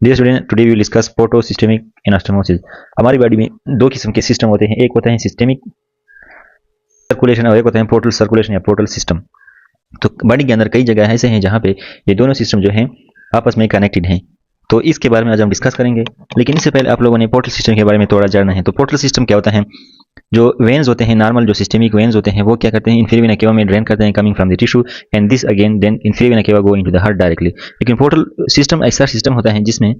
Dear student, today we will discuss porto systemic anastomosis. हमारी body में दो किस्म के सिस्टम होते हैं, एक होता है सिस्टेमिक सर्कुलेशन और एक होता है पोर्टल सर्कुलेशन या पोर्टल सिस्टम। तो बॉडी के अंदर कई जगह ऐसे हैं जहाँ पे ये दोनों सिस्टम जो हैं आपस में कनेक्टेड हैं। तो इसके बारे में आज हम डिस्कस करेंगे, लेकिन इससे पहले आप लोगों ने पोर्टल सिस्टम के बारे में थोड़ा जानना है। तो पोर्टल सिस्टम क्या होता है? जो वेन्स होते हैं, नॉर्मल जो सिस्टेमिक वेन्स होते हैं, वो क्या करते हैं, इंफीरियर वेना केवा में ड्रेन करते हैं coming from the tissue and this again then inferior vena cava go into the heart directly. लेकिन पोर्टल सिस्टम ऐसा सिस्टम होता है जिसमें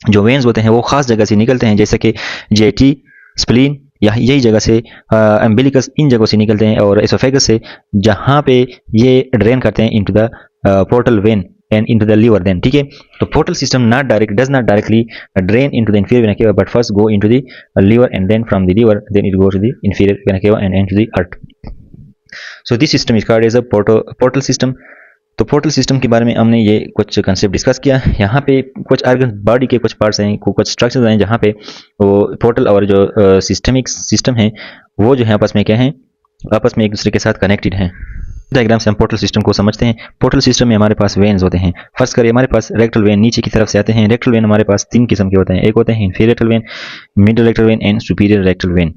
जो वेन्स होते हैं वो खास जगह से निकलते हैं, जैसे कि जेटी, स्प्लीन या यही जगह से एम्बिलिकस, इन जगहों से निकलते हैं, और एसोफेगस से, जहाँ पे ये ड्रेन करते हैं into the portal when and into the liver then. ठीक है, तो portal system does not directly drain into the inferior vena cava but first go into the liver and then from the liver then it goes to the inferior vena cava and into the heart. So this system is called as a portal system. तो portal system के बारे में हमने ये कुछ concept discuss किया। यहाँ पे कुछ ऑर्गन बॉडी के कुछ पार्ट्स हैं, कुछ स्ट्रक्चर्स हैं जहाँ पे वो पोर्टल और जो सिस्टमिक सिस्टम है वो जो है आपस में क्या है, आपस में एक दूसरे के साथ कनेक्टेड हैं। डायग्राम से हम पोर्टल सिस्टम को समझते हैं। पोर्टल सिस्टम में हमारे पास वेन्स होते हैं। फर्स्ट करिए, हमारे पास रेक्टल वेन नीचे की तरफ से आते हैं। रेक्टल वेन हमारे पास तीन किस्म के होते हैं, एक होते हैं inferior rectal when, middle rectal vein and superior rectal when.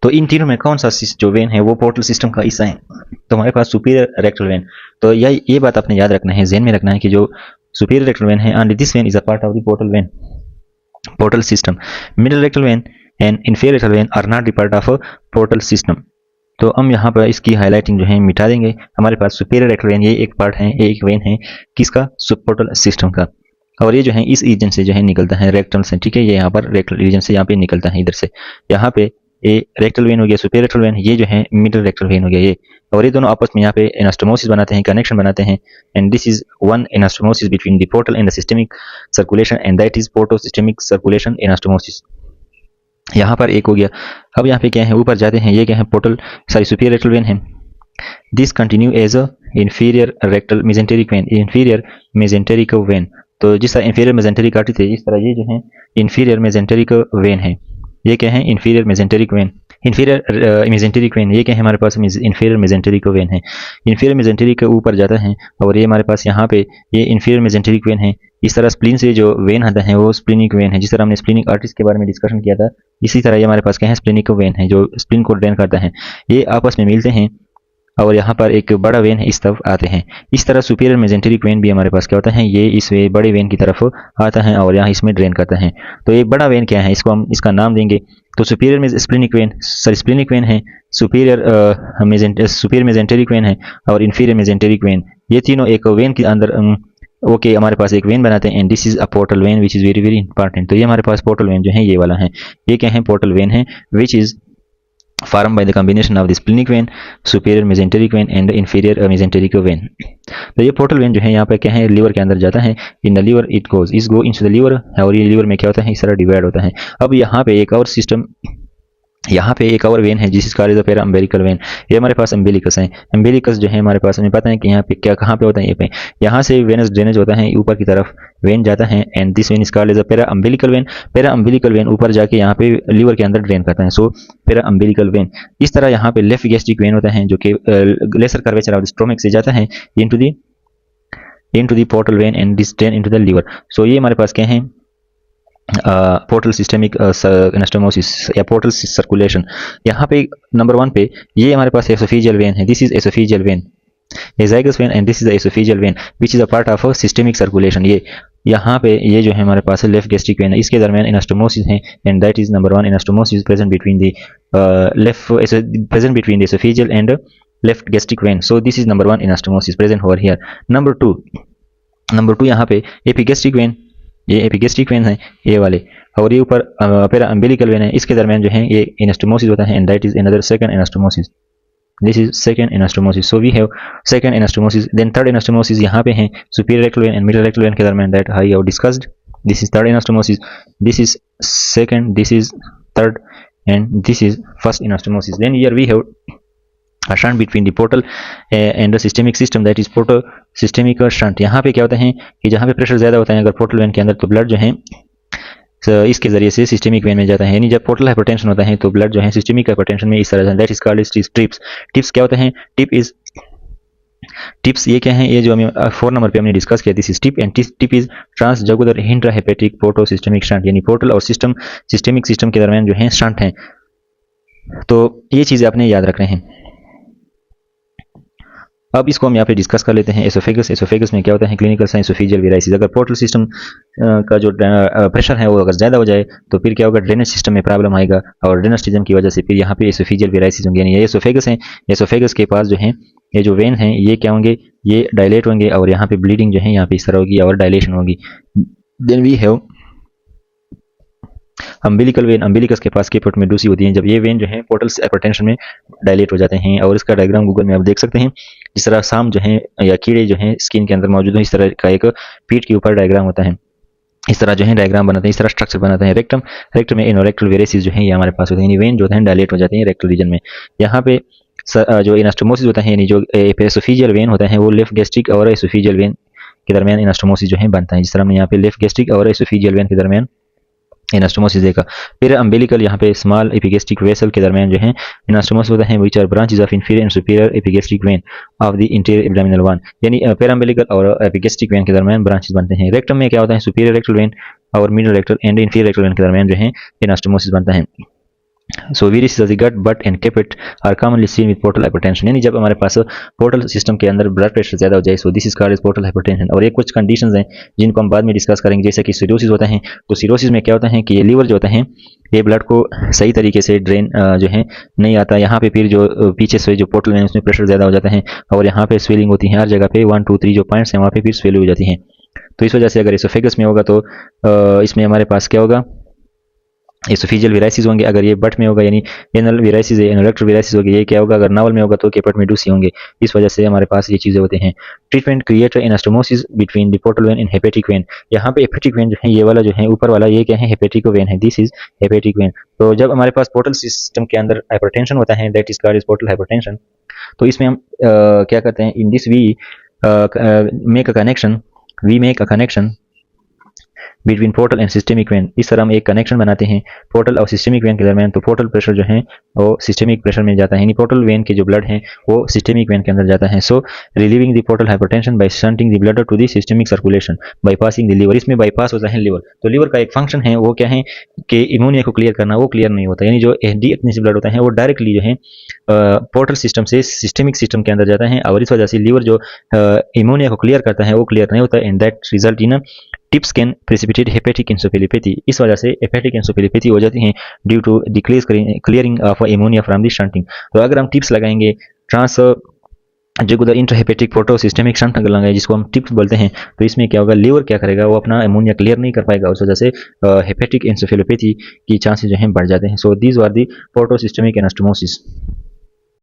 तो इन तीनों में कौन सा जो वेन है वो पोर्टल सिस्टम का हिस्सा है? तो हमारे पास सुपीरियर रेक्टल वेन। तो ये बात आपने याद रखना है, ज़हन में रखना है कि जो सुपीरियर रेक्टल वेन है and this vein is a part of the portal vein, portal system. Middle rectal vein and inferior rectal vein are not the part of portal system. तो हम यहाँ पर इसकी हाईलाइटिंग जो है मिटा देंगे। हमारे पास सुपीरियर रेक्टल वेन, ये एक पार्ट है, ये एक वेन है किसका? पोर्टल सिस्टम का। और ये जो है इस रीजन से जो है निकलता है, रेक्टल से। ठीक है, ये यहाँ पर रेक्टल रीजन से यहाँ पे निकलता है, इधर से। यहाँ पे ये रेक्टल वेन हो गया, सुपीरियर रेक्टल वेन, ये जो है मिडिल रेक्टल वेन हो गया ये। और ये दोनों आपस में यहाँ पे एनास्टोमोसिस बनाते हैं, कनेक्शन बनाते हैं, and this is one anastomosis between the portal and the systemic circulation and that is porto systemic circulation anastomosis. यहाँ पर एक हो गया। अब यहाँ पे क्या है, ऊपर जाते हैं, ये क्या है, पोर्टल सुपीरियर रेक्टल वेन है। This continue as a inferior rectal mesenteric vein, inferior mesenteric vein. तो जिस तरह इंफीरियर मेजेंटेरिक आर्टरी थे, इस तरह ये जो है इंफीरियर मेजेंटेरिक वेन है। ये क्या है? Inferior mesenteric vein. Inferior mesenteric vein, ये क्या है हमारे पास? इंफीरियर मेजेंटेरिक वेन है। इंफीरियर मेजेंटेरिक के ऊपर जाता है और ये हमारे पास यहाँ पे ये इंफीरियर मेजेंटेरिक वेन है। इस तरह स्प्लीन से जो वेन आता है वो स्प्लीनिक वेन है। जिस तरह हमने स्प्लीनिक आर्टरीज के बारे में डिस्कशन किया था, इसी तरह ये हमारे पास क्या है? स्प्लीनिक वेन है जो स्प्लीन को ड्रेन करता है। ये आपस में मिलते हैं और यहाँ पर एक बड़ा वेन है, इस तरफ आते हैं। इस तरह सुपीरियर मेजेंटेरिक वेन भी हमारे पास क्या होता है, ये इस बड़े वेन की तरफ आता है और यहाँ इसमें ड्रेन करता है। तो ये बड़ा वेन क्या है, इसको हम इसका नाम देंगे। तो सुपीरियर में स्प्लीनिक वेन, स्प्लीनिक वेन है, सुपीरियर मेजेंटेरिक वेन है और इंफीरियर मेजेंटेरिक वेन। ये तीनों एक वेन के अंदर ओके हमारे पास एक वेन बनाते हैं and this is a portal vein which is very very important. तो ये हमारे पास पोर्टल वेन जो है ये वाला है, ये क्या है? पोर्टल वेन है which is formed by the combination of the splenic vein, superior mesenteric vein and inferior mesenteric vein. तो ये पोर्टल वेन जो है यहाँ पे क्या है, लीवर के अंदर जाता है। In the liver it goes is go into the liver, और ये लीवर में क्या होता है, इस तरह डिवाइड होता है। अब यहाँ पे एक और सिस्टम, यहाँ पे एक और वेन है जिस कॉल्ड पैरा अम्बेलिकल वेन। ये हमारे पास अम्बेलिकस है। अम्बेलिकस जो है हमारे पास, हमें पता है कि यहाँ पे क्या, कहाँ पे होता है, ये पे यहाँ से वेनस ड्रेनेज होता है, ऊपर की तरफ वेन जाता है and this vein is called as a para umbilical vein. Para umbilical vein ऊपर जाके यहाँ पे लीवर के अंदर ड्रेन करता है, सो पैरा अम्बेलिकल वेन। इस तरह यहाँ पे लेफ्ट गैस्ट्रिक वेन होता है जो कि lesser curvature of the stomach से जाता है into the portal vein and this drain into the liver. So ये हमारे पास क्या है, पोर्टल सिस्टेमिक एनास्टोमोसिस या पोर्टल सर्कुलेशन। यहाँ पे नंबर 1 पे ये हमारे पास एसोफेजियल वेन है, this is oesophageal vein, azygos vein and this is the oesophageal vein which is a part of systemic circulation. ये यहाँ पे ये जो है हमारे पास लेफ्ट गैस्ट्रिक वेन है, इसके दरमियान एनास्टोमोसिस है and that is number 1 anastomosis present between the oesophageal and left gastric when. So this is number 1 anastomosis present over here. Number 2 यहाँ पे एपिगैस्ट्रिक वेन, ये एपिगैस्ट्रिक वेन है ये वाले, और ये ऊपर पैरा अम्बेलिकल वेन है, इसके दरमियान जो है ये एनास्टोमोसिस होता है and that is another second anastomosis. This is second anastomosis. So we have second anastomosis. Then third anastomosis यहाँ पे है superior rectal vein and middle rectal vein के दरमियान, that I have discussed. This is third anastomosis, this is second, this is third and this is first anastomosis. Then here we have a shunt between the portal and the systemic system, that is portal systemic shunt। यहाँ पे क्या होता है कि जहाँ पे pressure ज़्यादा होता है अगर पोर्टल वेन के अंदर, तो ब्लड जो है इसके जरिए से सिस्टेमिक वेन में जाता है। यानी जब पोर्टल हाइपरटेंशन होता है तो ब्लड जो है सिस्टेमिक हाइपरटेंशन में इस तरह, that is called tips. Tips क्या होते हैं? टिप इज टिप्स ये क्या है, ये जो हमें 4 नंबर पे हमने डिस्कस किया, this is TIPS and TIPS is transjugular intrahepatic porto systemic stent, यानी पोर्टल और सिस्टमिक सिस्टम के दरमियान जो है स्टंट हैं। तो ये चीज़ें आपने याद रखने हैं। अब इसको हम यहाँ पे डिस्कस कर लेते हैं। एसोफेगस, एसोफेगस में क्या होता है, क्लिनिकल साइन एसोफेजियल वेराइसिस। अगर पोर्टल सिस्टम का जो प्रेशर है वो अगर ज़्यादा हो जाए तो फिर क्या होगा, ड्रेनेज सिस्टम में प्रॉब्लम आएगा और ड्रेनेज सिस्टम की वजह से फिर यहाँ पे एसोफेजियल वेराइसिस होंगे। यानी ये एसोफेगस है, एसोफेगस के पास जो है ये जो वेन है ये क्या होंगे, ये डायलेट होंगे और यहाँ पे ब्लीडिंग जो है यहाँ पे इस तरह होगी और डायलेशन होगी। Then we have umbilical vein, umbilicus के पास कीपोर्ट में डूसी होती है। जब ये वेन जो है पोर्टल हाइपरटेंशन में डायलेट हो जाते हैं, और इसका डायग्राम गूगल में आप देख सकते हैं। जिस तरह साम जो है या कीड़े जो हैं स्किन के अंदर मौजूद हो, इस तरह का एक पीठ के ऊपर डायग्राम होता है। इस तरह जो है डायग्राम बनाते हैं, इस तरह स्ट्रक्चर बनाते हैं। रेक्टम, रेक्टम में इनोरेक्टल वेरेसिस जो है ये हमारे पास होते हैं, यानी वेन जो होते हैं डायलेट हो जाते हैं रेक्टल रीजन में। यहाँ पे जो इनास्टोमोसिस होता है, यानी जो एसोफिजियल वेन होता है वो लेफ्ट गैस्ट्रिक और एसोफिजियल वेन के दरमियान इनास्टोमोसिस जो है बनता है। जिस तरह हमने यहाँ पे लेफ्ट गैस्ट्रिक और एसोफिजियल वेन के दरमियान इनास्टोमोसिस देखा। फिर अम्बिलिकल, यहाँ पे स्मॉल एपिगेस्ट्रिक वेसल के दरमियान जो है इनास्टोमोसिस होता है, which are branches of inferior and superior epigastric vein of the interior abdominal one, यानी पेराम्बिलिकल और एपिगेस्ट्रिक वेन के दरमियान ब्रांचेस बनते हैं। रेक्टम में क्या होता है, सुपीरियर रेक्टल वेन और middle rectal and inferior rectal vein के दरमियान जो है इनास्टोमोसिस बनता है। So varices of the gut, butt and caput are commonly seen with portal hypertension, यानी जब हमारे पास पोर्टल सिस्टम के अंदर ब्लड प्रेशर ज़्यादा हो जाए, so this is called as portal hypertension. और ये कुछ कंडीशंस हैं जिनको हम बाद में डिस्कस करेंगे, जैसे कि सिरोसिस होता है। तो सिरोसिस में क्या होता है कि ये लीवर जो होता है ये ब्लड को सही तरीके से ड्रेन जो है नहीं आता, यहाँ पे फिर जो पीछे से जो पोर्टल है उसमें प्रेशर ज़्यादा हो जाता है और यहाँ पे स्वेलिंग होती है हर जगह पे, 1 2 3 जो पॉइंट्स हैं वहाँ पे फिर स्वेलिंग हो जाती है। तो इस वजह से अगर एसोफेगस में होगा तो इसमें हमारे पास क्या होगा, एसोफिजियल वेराइसिस होंगे। अगर ये बट में होगा यानी एनल वेराइसिस है, एनोलेक्ट्रल वेराइसिस होगी। ये क्या होगा, अगर नावल में होगा तो केपट में डूसी होंगे। इस वजह से हमारे पास ये चीज़ें होते हैं। Treatment create anastomosis between the portal vein and hepatic when. यहाँ पे हेपेटिक वेन जो है ये वाला जो है ऊपर वाला ये क्या है, हेपेटिक वेन है, दिस इज हेपेटिक वेन। तो जब हमारे पास पोर्टल सिस्टम के अंदर हाइपरटेंशन होता है, that is called as portal hypertension. तो इसमें हम क्या करते हैं, in this we make a connection between portal and systemic vein. इस तरह हम एक कनेक्शन बनाते हैं पोर्टल और सिस्टमिक वेन के दरमियान। तो पोर्टल प्रेशर जो है वो सिस्टमिक प्रेशर में जाता है, यानी पोर्टल वेन के जो ब्लड है वो सिस्टमिक वेन के अंदर जाता है। So relieving the portal hypertension by shunting the blood to the systemic circulation bypassing the liver. इसमें बाईपास होता है लीवर। तो लीवर का एक फंक्शन है वो क्या है कि इम्यूनिया को क्लियर करना, वो क्लियर नहीं होता, यानी जो डीएफनेस ब्लड होता है वो डायरेक्टली जो है पोर्टल सिस्टम से सिस्टमिक सिस्टम के अंदर जाता है और इस वजह से लीवर जो इम्यूनिया को क्लियर करता है वो क्लियर नहीं होता, and that result in TIPS can precipitate hepatic encephalopathy. इस वजह से हेपेटिक इंसुफिलियोपैथी हो जाती है due to decrease clearing of ammonia from the shunting. तो अगर हम टिप्स लगाएंगे transjugular intrahepatic porto systemic shunt अगर लगाएंगे जिसको हम टिप्स बोलते हैं, तो इसमें क्या होगा, लीवर क्या करेगा, वो अपना एमोनिया क्लियर नहीं कर पाएगा, उस वजह से हेपेटिक इंसुफिलियोपैथी की चांसेस जो हैं बढ़ जाते हैं। So these are the porto systemic anastomosis.